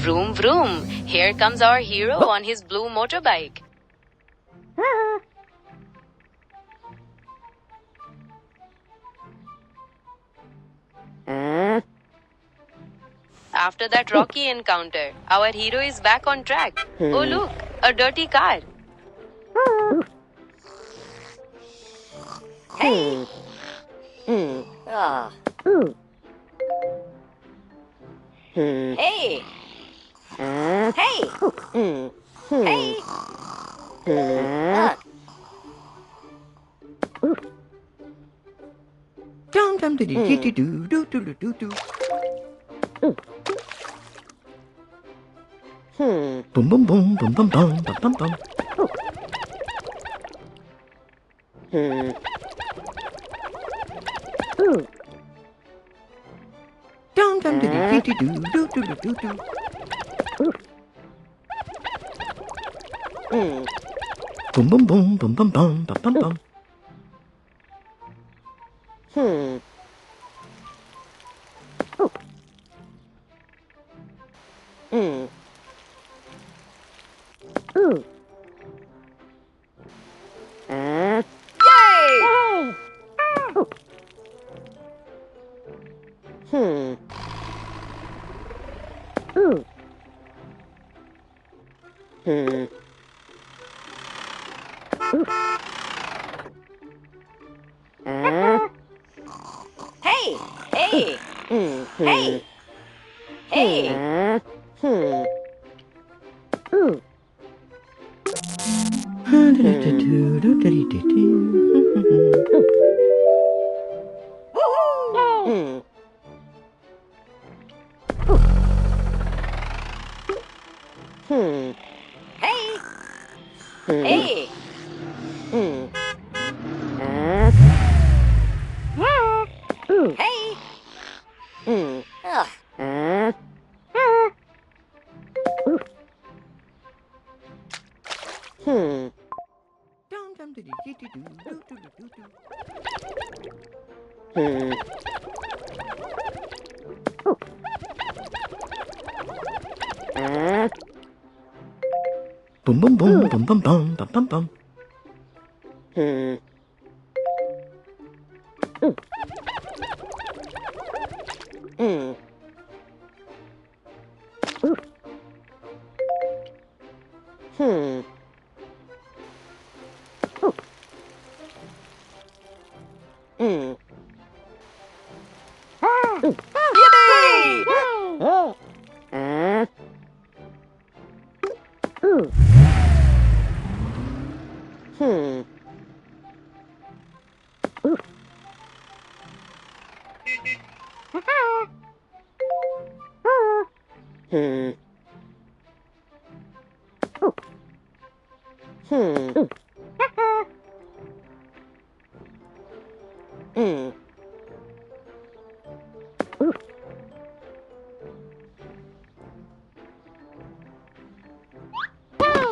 Vroom vroom, here comes our hero on his blue motorbike. After that rocky encounter, our hero is back on track. Oh look, a dirty car. Hey! Ah. Hey! Hey! Hey! Ah. Dum dum dee dee dee doo doo doo doo doo doo. Boom boom boom boom boom boom bum bum bum. Dum dum dee dee dee doo doo doo doo doo doo. Boom boom boom boom bum bum bum bum bum. Hey! Hey! Hey! Hey! Woohoo! Hey! Hey! Hey! Ah. Dum dum dee dee dee doo doo doo doo doo. Boom boom boom boom bum bum bum bum bum.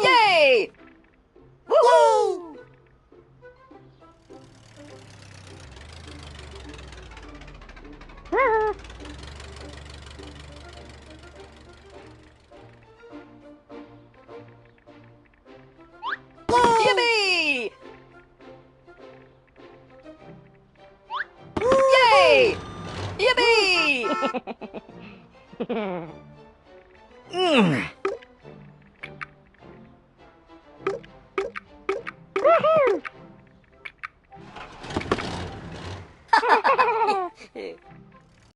Yay! Woohoo! Yippee! Yay! Yippee!